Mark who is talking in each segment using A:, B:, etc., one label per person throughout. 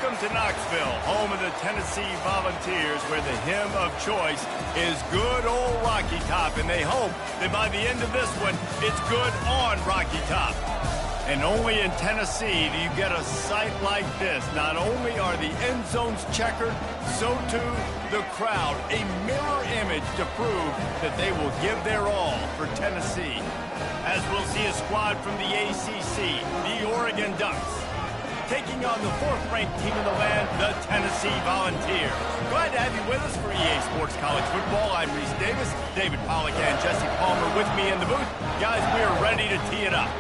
A: Welcome to Knoxville, home of the Tennessee Volunteers, where the hymn of choice is good old Rocky Top, and they hope that by the end of this one, it's good on Rocky Top. And only in Tennessee do you get a sight like this. Not only are the end zones checkered, so too the crowd, a mirror image to prove that they will give their all for Tennessee. As we'll see a squad from the ACC, the Oregon Ducks, taking on the fourth-ranked team in the land, the Tennessee Volunteers. Glad to have you with us for EA Sports College Football. I'm Reese Davis, David Pollack and Jesse Palmer with me in the booth. Guys, we are ready to tee it up.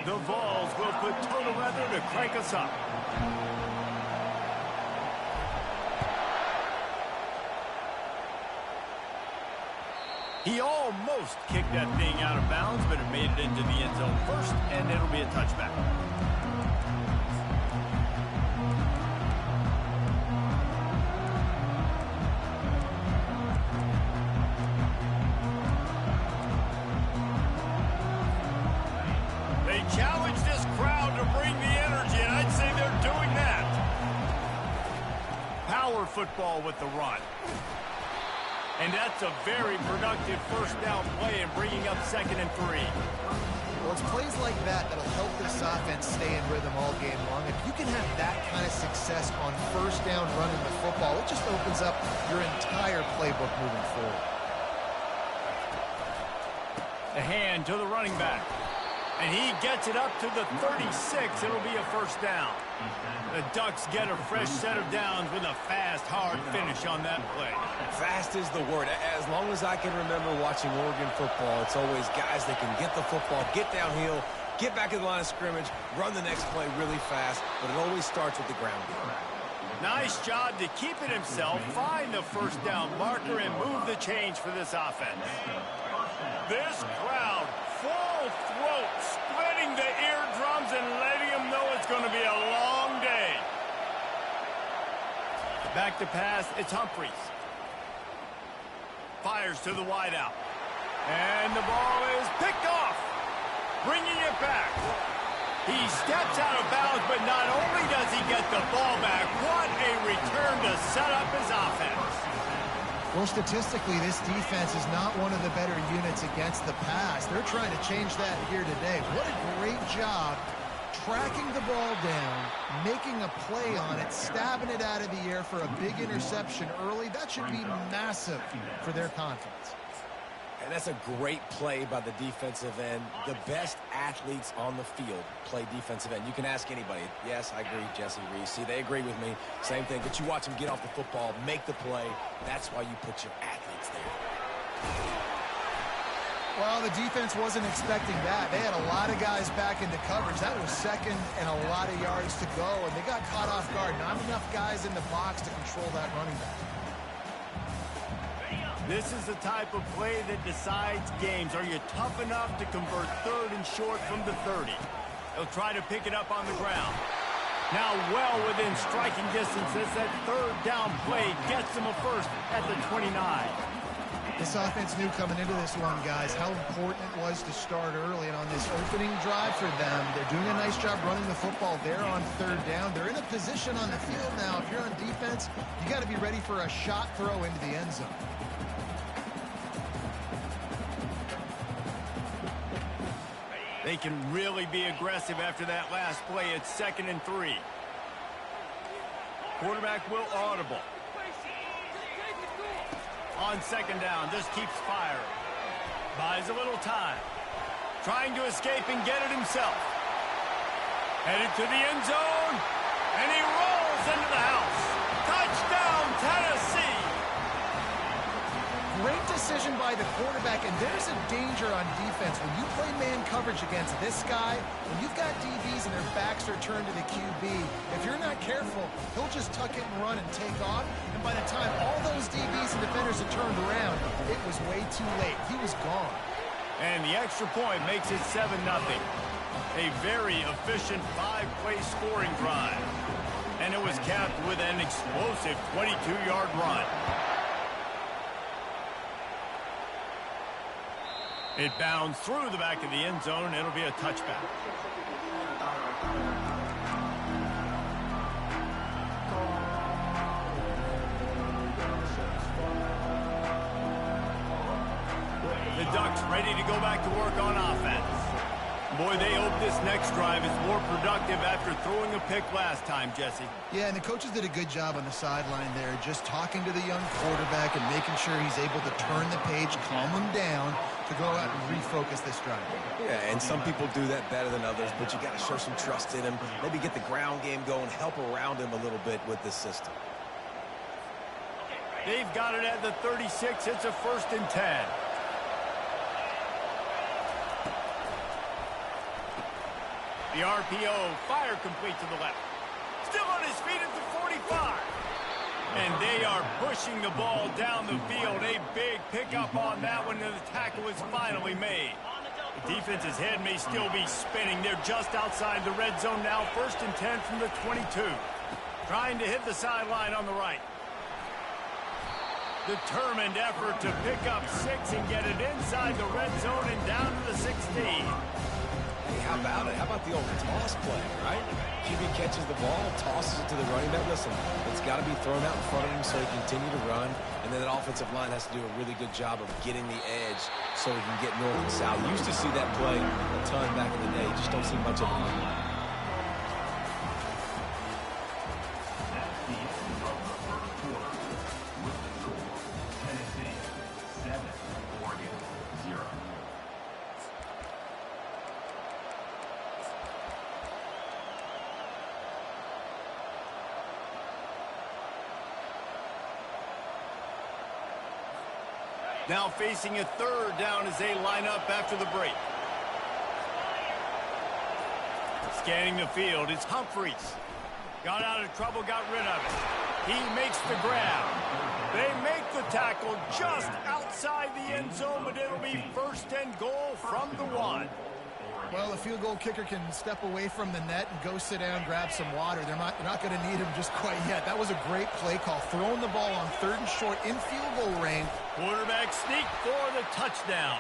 A: The Vols will put total leather to crank us up. He almost kicked that thing out of bounds, but it made it into the end zone first, and it'll be a touchback. They challenge this crowd to bring the energy, and I'd say they're doing that. Power football with the run. And that's a very productive first down play and bringing up 2nd and 3.
B: Well, it's plays like that that'll help this offense stay in rhythm all game long. If you can have that kind of success on first down running the football, it just opens up your entire playbook moving forward.
A: The hand to the running back. And he gets it up to the 36. It'll be a first down. The Ducks get a fresh set of downs with a fast, hard finish on that play.
C: Fast is the word. As long as I can remember watching Oregon football, it's always guys that can get the football, get downhill, get back in the line of scrimmage, run the next play really fast, but it always starts with the ground game.
A: Nice job to keep it himself, find the first down marker, and move the change for this offense. This crowd, full throat, splitting the eardrums and letting them know it's going to be a long day. Back to pass, it's Humphries. Fires to the wideout. And the ball is picked off. Bringing it back. He steps out of bounds, but not only does he get the ball back, what a return to set up his offense.
B: Well, statistically, this defense is not one of the better units against the pass. They're trying to change that here today. What a great job tracking the ball down, making a play on it, stabbing it out of the air for a big interception early. That should be massive for their confidence.
C: And that's a great play by the defensive end. The best athletes on the field play defensive end. You can ask anybody. Yes, I agree, Jesse Reese. See, they agree with me. Same thing. But you watch them get off the football, make the play. That's why you put your athletes there.
B: Well, the defense wasn't expecting that. They had a lot of guys back into coverage. That was second and a lot of yards to go, and they got caught off guard. Not enough guys in the box to control that running back.
A: This is the type of play that decides games. Are you tough enough to convert 3rd and short from the 30? They'll try to pick it up on the ground. Now well within striking distance as that 3rd down play gets them a first at the 29.
B: This offense knew coming into this one, guys, how important it was to start early. And on this opening drive for them, they're doing a nice job running the football there on 3rd down. They're in a position on the field now. If you're on defense, you got to be ready for a shot throw into the end zone.
A: They can really be aggressive after that last play. It's 2nd and 3. Quarterback will audible. On 2nd down, just keeps firing. Buys a little time. Trying to escape and get it himself. Headed to the end zone. And he rolls into the house. Touchdown, Tennessee.
B: Great decision by the quarterback, and there's a danger on defense. When you play man coverage against this guy, when you've got DBs and their backs are turned to the QB, if you're not careful, he'll just tuck it and run and take off. And by the time all those DBs and defenders had turned around, it was way too late. He was gone.
A: And the extra point makes it 7-0. A very efficient 5-play scoring drive. And it was capped with an explosive 22-yard run. It bounds through the back of the end zone. It'll be a touchback. The Ducks ready to go back to work on offense. Boy, they hope this next drive is more productive after throwing a pick last time, Jesse.
B: Yeah, and the coaches did a good job on the sideline there, just talking to the young quarterback and making sure he's able to turn the page, calm him down to go out and refocus this drive.
C: Yeah, and some people do that better than others, but you got to show some trust in him. Maybe get the ground game going, help around him a little bit with this system.
A: They've got it at the 36. It's a 1st and 10. The RPO, fire complete to the left. Still on his feet at the 45. And they are pushing the ball down the field. A big pickup on that one, and the tackle is finally made. The defense's head may still be spinning. They're just outside the red zone now. 1st and 10 from the 22. Trying to hit the sideline on the right. Determined effort to pick up 6 and get it inside the red zone and down to the 16.
C: Hey, how about it? How about the old toss play, right? QB catches the ball, tosses it to the running back. Listen, it's got to be thrown out in front of him so he can continue to run. And then that offensive line has to do a really good job of getting the edge so he can get north and south. You used to see that play a ton back in the day. You just don't see much of it anymore.
A: Now facing a 3rd down as they line up after the break. Scanning the field, it's Humphreys. Got out of trouble, got rid of it. He makes the grab. They make the tackle just outside the end zone, but it'll be 1st and goal from the 1.
B: Well, the field goal kicker can step away from the net and go sit down, grab some water. They're not going to need him just quite yet. That was a great play call. Throwing the ball on 3rd and short in field goal range.
A: Quarterback sneak for the touchdown.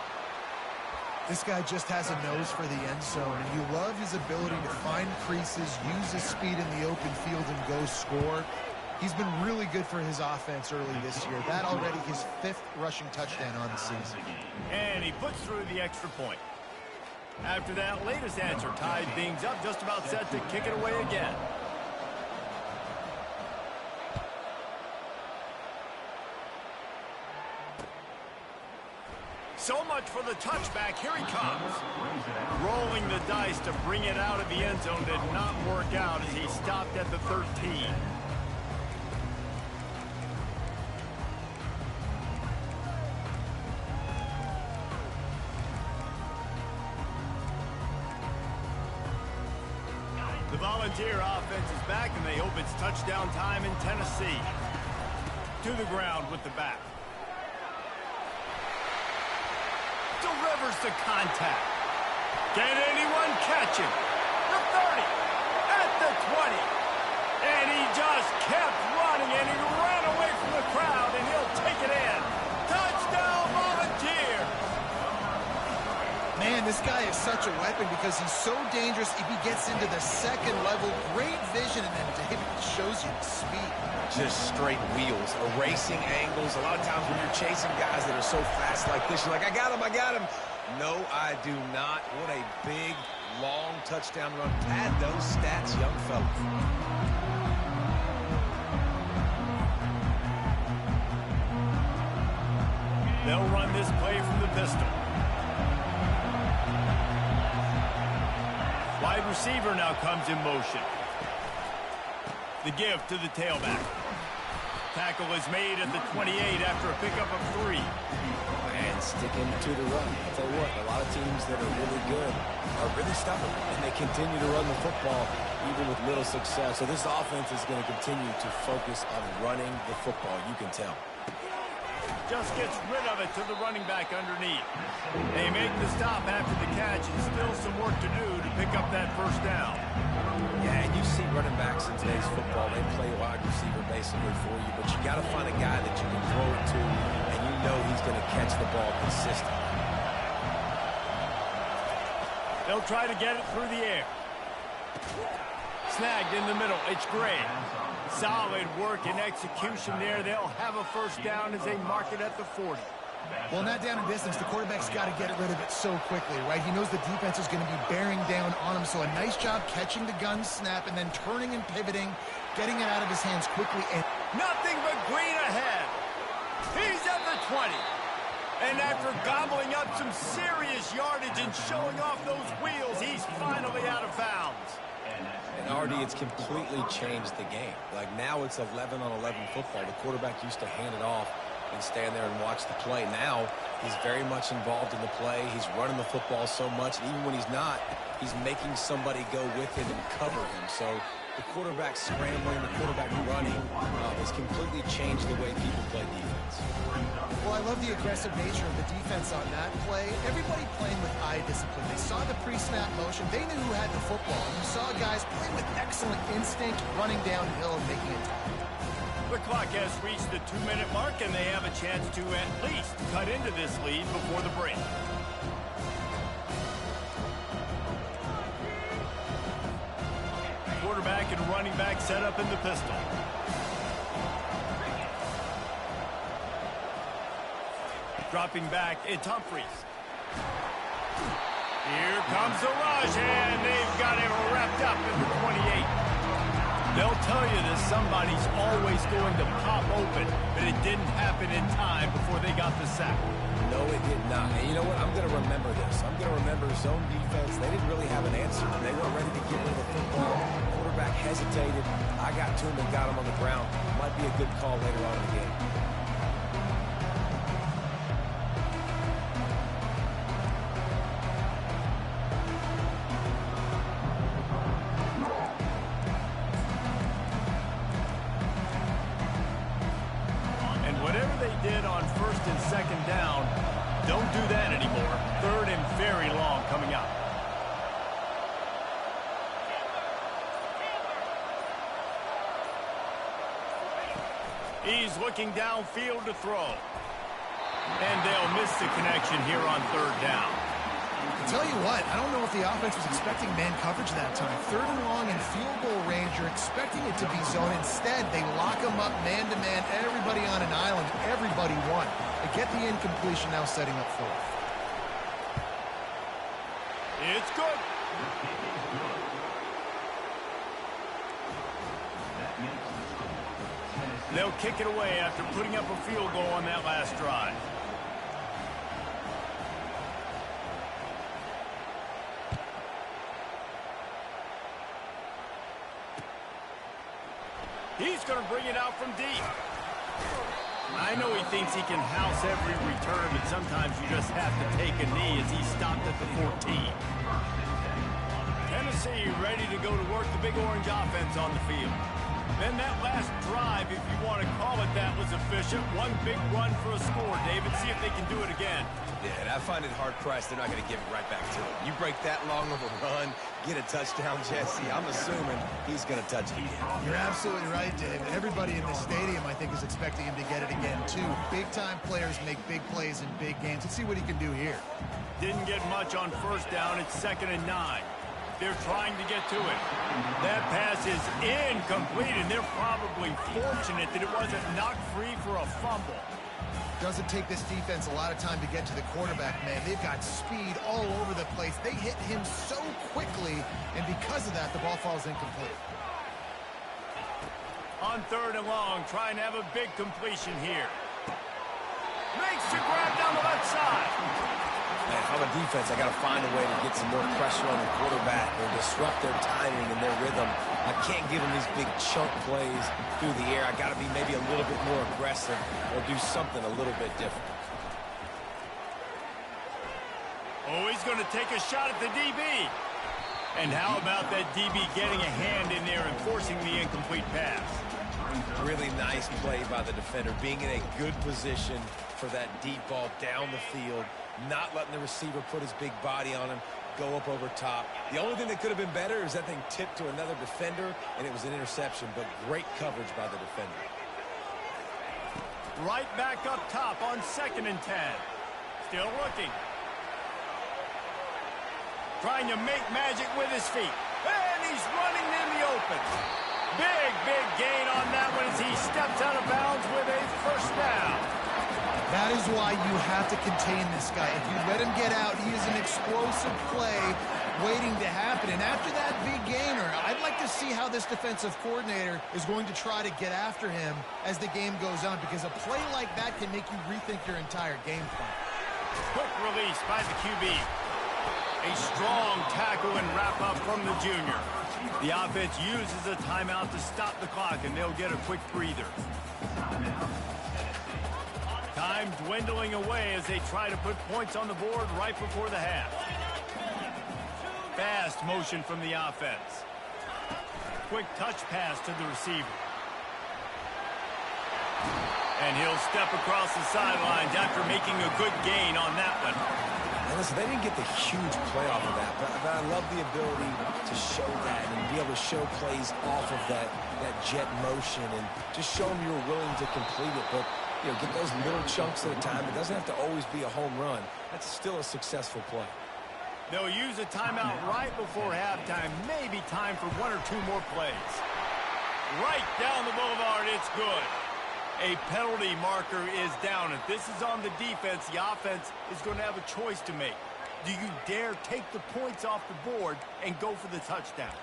B: This guy just has a nose for the end zone, and you love his ability to find creases, use his speed in the open field, and go score. He's been really good for his offense early this year. That already his 5th rushing touchdown on the season.
A: And he puts through the extra point. After that latest answer tied things up, just about set to kick it away again. So much for the touchback. Here he comes. Rolling the dice to bring it out of the end zone did not work out as he stopped at the 13. The Volunteer offense is back, and they hope it's touchdown time in Tennessee. To the ground with the back. Delivers the contact. Can anyone catch him? The 30, at the 20. And he just kept running, and he ran away from the crowd, and he'll take it in. Touchdown, Volunteer!
B: Man, this guy is such a weapon because he's so dangerous if he gets into the 2nd level. Great vision, and then David shows you the speed.
C: Just straight wheels, erasing angles. A lot of times when you're chasing guys that are so fast like this, you're like, I got him, I got him. No, I do not. What a big, long touchdown run. Pad those stats, young fella.
A: They'll run this play from the pistol. Wide receiver now comes in motion. The give to the tailback. Tackle is made at the 28 after a pickup of 3.
C: And sticking to the run. I'll tell you what, a lot of teams that are really good are really stubborn, and they continue to run the football even with little success. So this offense is going to continue to focus on running the football. You can tell.
A: Just gets rid of it to the running back underneath. They make the stop after the catch and still some work to do to pick up that first down.
C: Yeah, and you see running backs in today's football, they play wide receiver basically for you, but you got to find a guy that you can throw it to, and you know he's going to catch the ball consistently.
A: They'll try to get it through the air. Snagged in the middle. It's Gray. Solid work and execution there. They'll have a first down as they mark it at the 40.
B: Well, in that down and distance, the quarterback's got to get rid of it so quickly, right? He knows the defense is going to be bearing down on him, so a nice job catching the gun snap and then turning and pivoting, getting it out of his hands quickly. And
A: nothing but green ahead. He's at the 20. And after gobbling up some serious yardage and showing off those wheels, he's finally out of bounds.
C: And Artie, it's completely changed the game. Like now it's 11-on-11 football. The quarterback used to hand it off and stand there and watch the play. Now he's very much involved in the play. He's running the football so much, and even when he's not, he's making somebody go with him and cover him. So the quarterback scrambling, the quarterback running has completely changed the way people play defense.
B: well, I love the aggressive nature of the defense on that play. Everybody playing with eye discipline. They saw the pre-snap motion. They knew who had the football. You saw guys play with excellent instinct, running downhill and making a tackle.
A: The clock has reached the 2-minute mark, and they have a chance to at least cut into this lead before the break. Quarterback and running back set up in the pistol. Dropping back, it's Humphries. Here comes the rush, and they've got him wrapped up in the 28. They'll tell you that somebody's always going to pop open, but it didn't happen in time before they got the sack.
C: No, it did not. And you know what? I'm going to remember this. I'm going to remember zone defense. They didn't really have an answer. They weren't ready to get rid of the football. Quarterback hesitated. I got to him and got him on the ground. Might be a good call later on in the game.
A: Did on first and second down. Don't do that anymore. Third and very long coming up. He's looking downfield to throw. And they'll miss the connection here on third down.
B: I'll tell you what, I don't know if the offense was expecting man coverage that time. Third and long in field goal range, you're expecting it to be zone. Instead, they lock them up man-to-man, everybody on an island, everybody won. They get the incompletion, now setting up fourth.
A: It's good. They'll kick it away after putting up a field goal on that last drive. He's going to bring it out from deep. I know he thinks he can house every return, but sometimes you just have to take a knee as he stopped at the 14. Tennessee ready to go to work the Big Orange offense on the field. Then that last drive, if you want to call it that, was efficient. One big run for a score, David. See if they can do it again.
C: Yeah, and I find it hard-pressed they're not going to give it right back to him. You break that long of a run, get a touchdown, Jesse, I'm assuming he's going to touch it again.
B: You're absolutely right, Dave. Everybody in the stadium, I think, is expecting him to get it again, too. Big-time players make big plays in big games. Let's see what he can do here.
A: Didn't get much on first down. It's 2nd and 9. They're trying to get to it. That pass is incomplete, and they're probably fortunate that it wasn't knocked free for a fumble.
B: Doesn't take this defense a lot of time to get to the quarterback, man. They've got speed all over the place. They hit him so quickly, and because of that, the ball falls incomplete.
A: On 3rd and long, trying to have a big completion here. Makes the grab down the left side.
C: Man, if I'm a defense, I got to find a way to get some more pressure on the quarterback or disrupt their timing and their rhythm. I can't give them these big chunk plays through the air. I got to be maybe a little bit more aggressive or do something a little bit different.
A: Oh, he's going to take a shot at the DB. And how about that DB getting a hand in there and forcing the incomplete pass?
C: Really nice play by the defender, being in a good position for that deep ball down the field, not letting the receiver put his big body on him, go up over top. The only thing that could have been better is that thing tipped to another defender, and it was an interception, but great coverage by the defender.
A: Right back up top on 2nd and 10. Still looking. Trying to make magic with his feet. And he's running in the open. Big gain on that one as he steps out of bounds with a first down.
B: That is why you have to contain this guy. If you let him get out, he is an explosive play waiting to happen. And after that big gainer, I'd like to see how this defensive coordinator is going to try to get after him as the game goes on, because a play like that can make you rethink your entire game plan.
A: Quick release by the QB. A strong tackle and wrap-up from the junior. The offense uses a timeout to stop the clock, and they'll get a quick breather. Time dwindling away as they try to put points on the board right before the half. Fast motion from the offense. Quick touch pass to the receiver. And he'll step across the sidelines after making a good gain on that one.
C: And listen, they didn't get the huge play off of that, but I love the ability to show that and be able to show plays off of that jet motion and just show them you're willing to complete it. But, you know, get those little chunks at a time. It doesn't have to always be a home run. That's still a successful play.
A: They'll use a timeout right before halftime. Maybe time for 1 or 2 more plays. Right down the boulevard, it's good. A penalty marker is down. If this is on the defense, the offense is going to have a choice to make. Do you dare take the points off the board and go for the touchdown?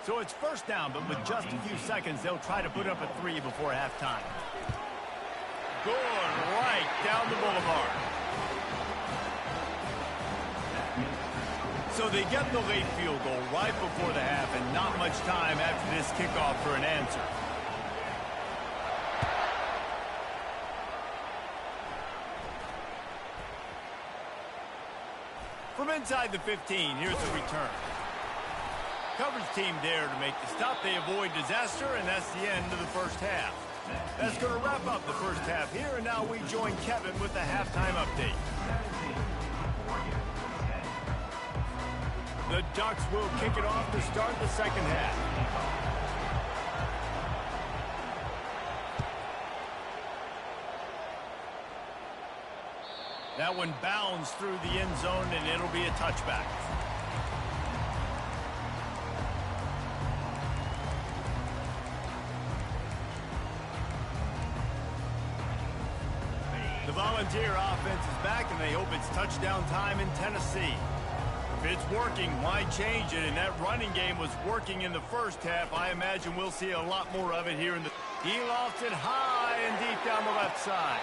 A: So it's first down, but with just a few seconds, they'll try to put up a 3 before halftime. Going right down the boulevard. So they get the late field goal right before the half, and not much time after this kickoff for an answer. From inside the 15, here's the return. Coverage team there to make the stop. They avoid disaster, and that's the end of the first half. That's going to wrap up the first half here, and now we join Kevin with the halftime update. The Ducks will kick it off to start the second half. That one bounds through the end zone, and it'll be a touchback. The Volunteer offense is back, and they hope it's touchdown time in Tennessee. If it's working, why change it? And that running game was working in the first half. I imagine we'll see a lot more of it here in the... He lofts it high and deep down the left side.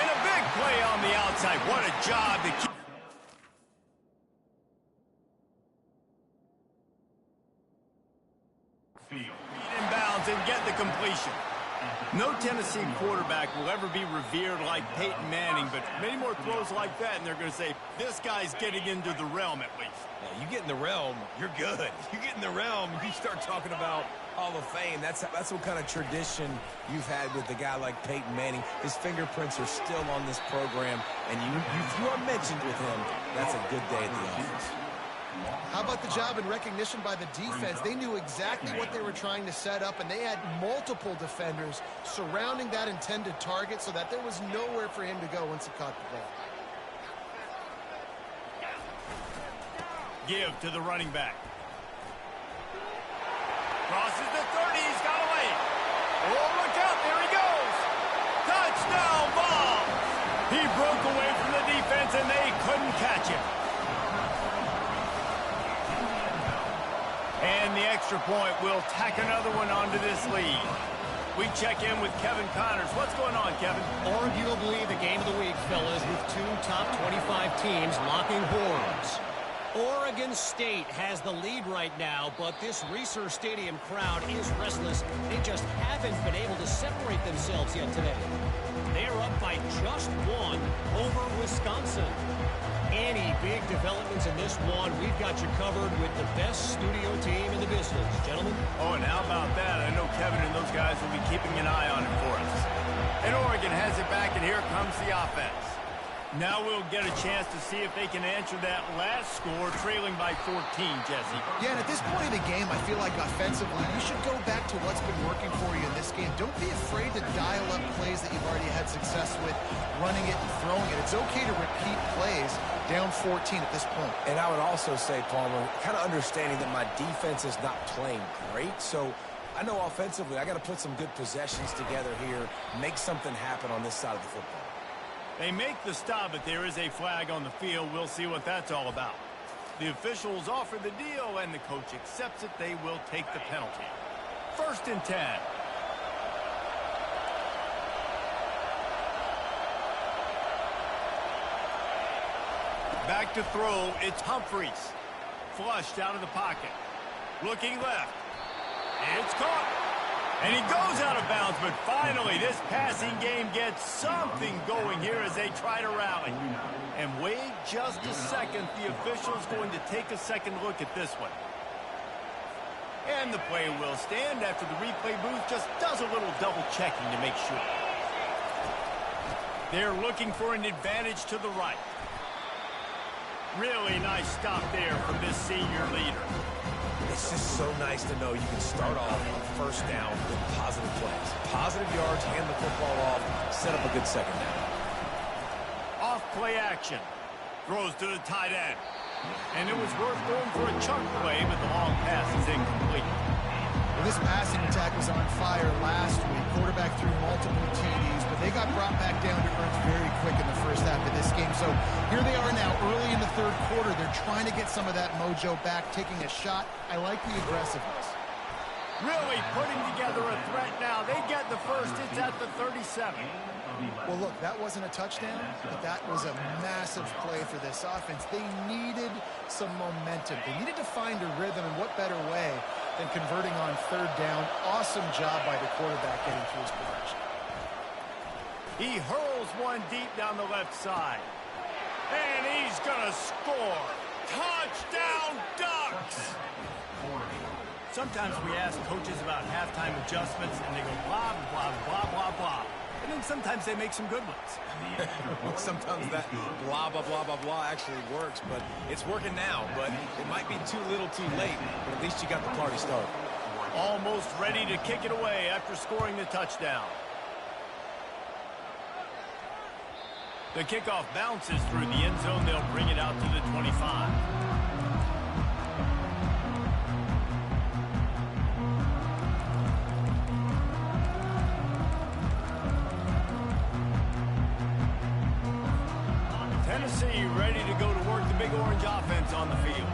A: And a big play on the outside. What a job to keep... inbounds and get the completion. No Tennessee quarterback will ever be revered like Peyton Manning, but many more throws like that, and they're going to say, this guy's getting into the realm at least.
C: Yeah, you get in the realm, you're good. You get in the realm, you start talking about Hall of Fame. That's what kind of tradition you've had with a guy like Peyton Manning. His fingerprints are still on this program, and if you are mentioned with him, that's a good day at the office.
B: How about the job and recognition by the defense? They knew exactly what they were trying to set up, and they had multiple defenders surrounding that intended target so that there was nowhere for him to go once he caught the ball.
A: Give to the running back. Crosses the 30, he's got away. Oh, look out, there he goes. Touchdown ball. He broke away from the defense, and they couldn't catch him. And the extra point will tack another one onto this lead. We check in with Kevin Connors. What's going on, Kevin?
D: Arguably the game of the week, fellas, with 2 top 25 teams locking horns. Oregon State has the lead right now, but this Reser Stadium crowd is restless. They just haven't been able to separate themselves yet today. They are up by just 1 over Wisconsin. any big developments in this one, we've got you covered with the best studio team in the business. Gentlemen?
A: Oh, and how about that? I know Kevin and those guys will be keeping an eye on it for us. And Oregon has it back, and here comes the offense. Now we'll get a chance to see if they can answer that last score, trailing by 14, Jesse.
B: Yeah, and at this point in the game, I feel like offensively, you should go back to what's been working for you in this game. Don't be afraid to dial up plays that you've already had success with, running it and throwing it. It's okay to repeat plays down 14 at this point.
C: And I would also say, Palmer, kind of understanding that my defense is not playing great, so I know offensively I got to put some good possessions together here, make something happen on this side of the football.
A: They make the stop, but there is a flag on the field. We'll see what that's all about. The officials offer the deal, and the coach accepts it. They will take the penalty. 1st and 10. Back to throw. It's Humphreys. Flushed out of the pocket. Looking left. It's caught. And he goes out of bounds, but finally this passing game gets something going here as they try to rally. And wait just a second. The official's going to take a second look at this one. And the play will stand after the replay booth just does a little double checking to make sure. They're looking for an advantage to the right. Really nice stop there from this senior leader.
C: It's just so nice to know you can start off on 1st down with positive plays. Positive yards, hand the football off, set up a good 2nd down.
A: Off play action. Throws to the tight end. And it was worth going for a chunk play, but the long pass is incomplete.
B: Well, this passing attack was on fire last week. Quarterback threw multiple TDs, but they got brought back down to earth very quick in the first half of this game. So here they are now early in the 3rd quarter. They're trying to get some of that mojo back, taking a shot. I like the aggressiveness.
A: Really putting together a threat now. They get the first. It's at the 37.
B: Well, look, that wasn't a touchdown, but that was a massive play for this offense. They needed some momentum. They needed to find a rhythm, and what better way than converting on 3rd down. Awesome job by the quarterback getting through his progression.
A: He hurls one deep down the left side. And he's going to score. Touchdown, Ducks! Sometimes we ask coaches about halftime adjustments, and they go blah, blah, blah, blah, blah. And then sometimes they make some good ones.
C: Well, sometimes that blah, blah, blah, blah, blah actually works, but it's working now. But it might be too little too late, but at least you got the party started.
A: Almost ready to kick it away after scoring the touchdown. The kickoff bounces through the end zone. They'll bring it out to the 25. Tennessee ready to go to work the Big Orange offense on the field.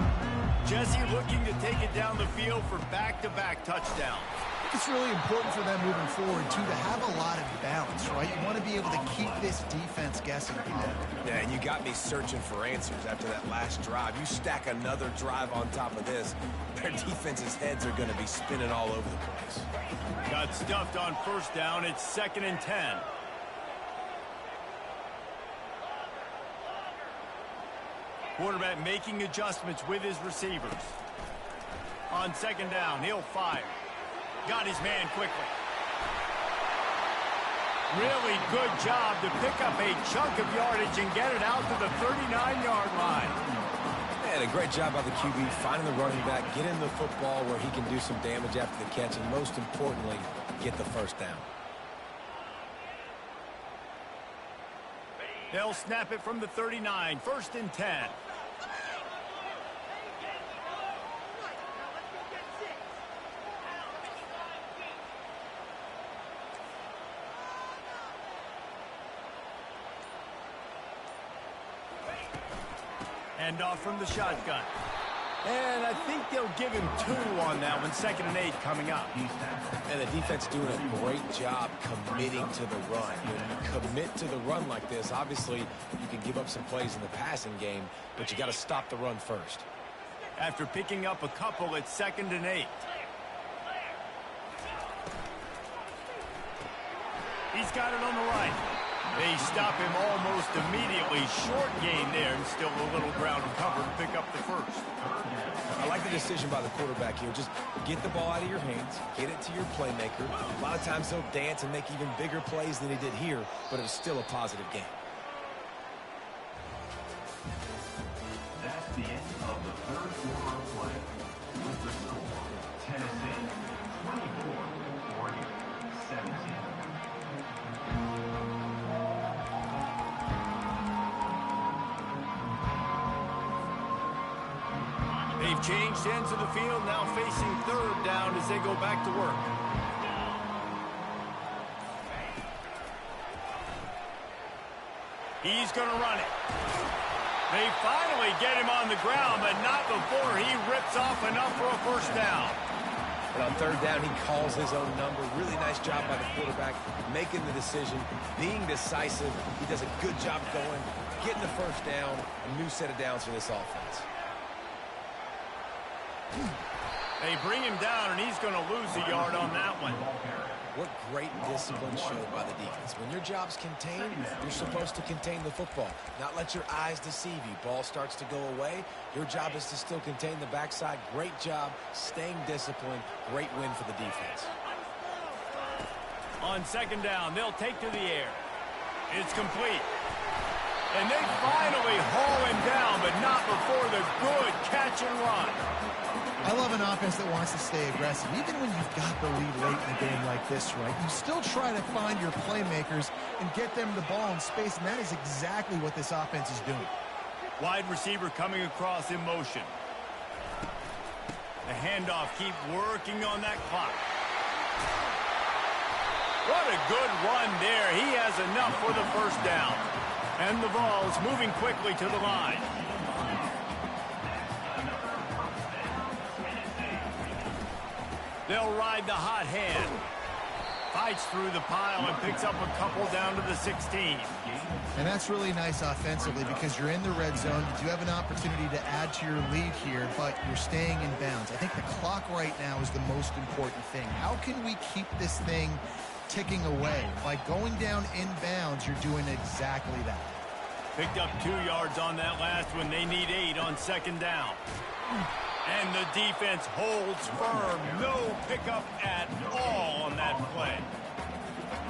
A: Jesse looking to take it down the field for back-to-back touchdowns.
B: It's really important for them moving forward, too, to have a lot of balance, right? You want to be able to keep this defense guessing.
C: Yeah, and you got me searching for answers after that last drive. You stack another drive on top of this, their defense's heads are going to be spinning all over the place.
A: Got stuffed on 1st down. It's 2nd and 10. Quarterback making adjustments with his receivers. On 2nd down, he'll fire. Got his man quickly. Really good job to pick up a chunk of yardage and get it out to the 39-yard line.
C: And a great job by the QB finding the running back, getting the football where he can do some damage after the catch, and most importantly, get the 1st down.
A: They'll snap it from the 39, 1st and 10. Hand off from the shotgun. And I think they'll give him 2 on that one. 2nd and 8 coming up.
C: And the defense doing a great job committing to the run. When you commit to the run like this, obviously you can give up some plays in the passing game, but you got to stop the run first.
A: After picking up a couple, it's 2nd and 8. He's got it on the right. They stop him almost immediately. Short gain there, and still a little ground to cover to pick up the first.
C: I like the decision by the quarterback here. Just get the ball out of your hands, get it to your playmaker. A lot of times he'll dance and make even bigger plays than he did here, but it was still a positive game.
E: That's the end of the third quarter of play. With the score, Tennessee 24, Oregon 17.
A: They've changed ends of the field, now facing third down as they go back to work. He's going to run it. They finally get him on the ground, but not before he rips off enough for a first down.
C: And on third down, he calls his own number. Really nice job by the quarterback, making the decision, being decisive. He does a good job going, getting the first down, a new set of downs for this offense.
A: They bring him down, and he's going to lose a yard on that one.
C: What great discipline showed by the defense. When your job's contained, you're supposed to contain the football, not let your eyes deceive you. Ball starts to go away. Your job is to still contain the backside. Great job staying disciplined. Great win for the defense.
A: On second down, they'll take to the air. It's complete. And they finally haul him down, but not before the good catch and run.
B: I love an offense that wants to stay aggressive. Even when you've got the lead late in a game like this, right, you still try to find your playmakers and get them the ball in space, and that is exactly what this offense is doing.
A: Wide receiver coming across in motion. The handoff, keep working on that clock. What a good run there. He has enough for the first down. And the ball's moving quickly to the line. They'll ride the hot hand. Fights through the pile and picks up a couple down to the 16.
B: And that's really nice offensively because you're in the red zone. You do have an opportunity to add to your lead here, but you're staying in bounds. I think the clock right now is the most important thing. How can we keep this thing ticking away? By going down in bounds, you're doing exactly that.
A: Picked up 2 yards on that last one. They need 8 on second down. And the defense holds firm. No pickup at all on that play.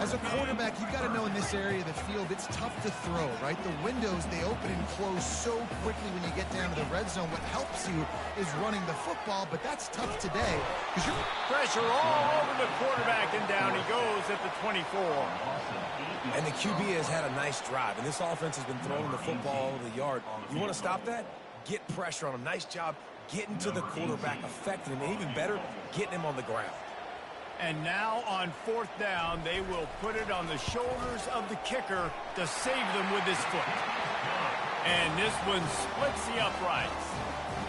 B: As a quarterback, you've got to know in this area of the field, it's tough to throw, right? The windows, they open and close so quickly when you get down to the red zone. What helps you is running the football, but that's tough today because you're
A: pressure all over the quarterback, and down he goes at the 24.
C: And the QB has had a nice drive, and this offense has been throwing the football over the yard. You want to stop that? Get pressure on him. Nice job getting to the quarterback, affecting him, and even better, getting him on the ground.
A: And now on fourth down, they will put it on the shoulders of the kicker to save them with his foot. And this one splits the uprights.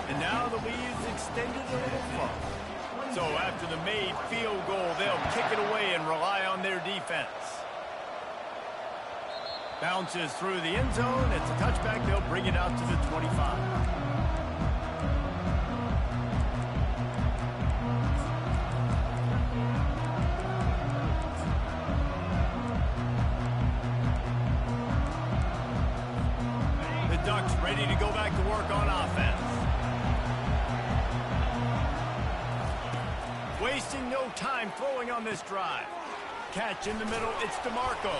A: And now the lead is extended a little further. So after the made field goal, they'll kick it away and rely on their defense. Bounces through the end zone. It's a touchback. They'll bring it out to the 25. Ducks ready to go back to work on offense. Wasting no time throwing on this drive. Catch in the middle, it's DeMarco.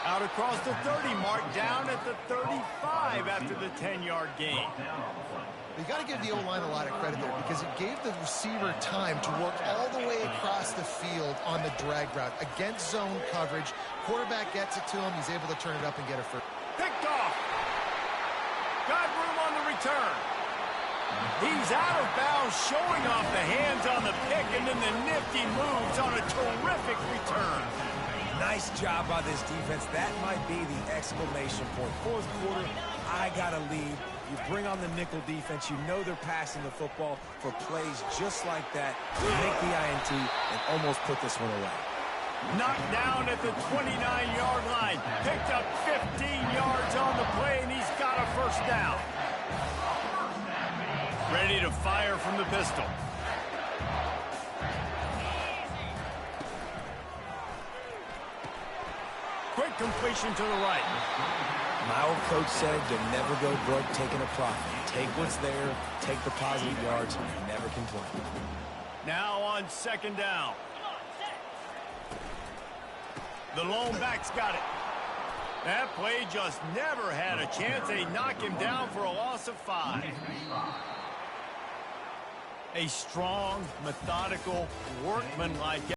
A: Out across the 30 mark, down at the 35 after the 10-yard gain.
B: You got to give the O-line a lot of credit there because it gave the receiver time to work all the way across the field on the drag route. Against zone coverage, quarterback gets it to him, he's able to turn it up and get it first.
A: Picked off. Got room on the return. He's out of bounds, showing off the hands on the pick, and then the nifty moves on a terrific return.
C: Nice job by this defense. That might be the exclamation point. Fourth quarter, I got a lead. You bring on the nickel defense. You know they're passing the football for plays just like that. You make the INT and almost put this one away.
A: Knocked down at the 29-yard line. Picked up 15 yards on the play, and he's got a first down. Ready to fire from the pistol. Quick completion to the right.
C: My old coach said you'll never go broke taking a profit. Take what's there, take the positive yards, never complain.
A: Now on second down. The lone back's got it. That play just never had a chance. They knock him down for a loss of 5. A strong, methodical, workmanlike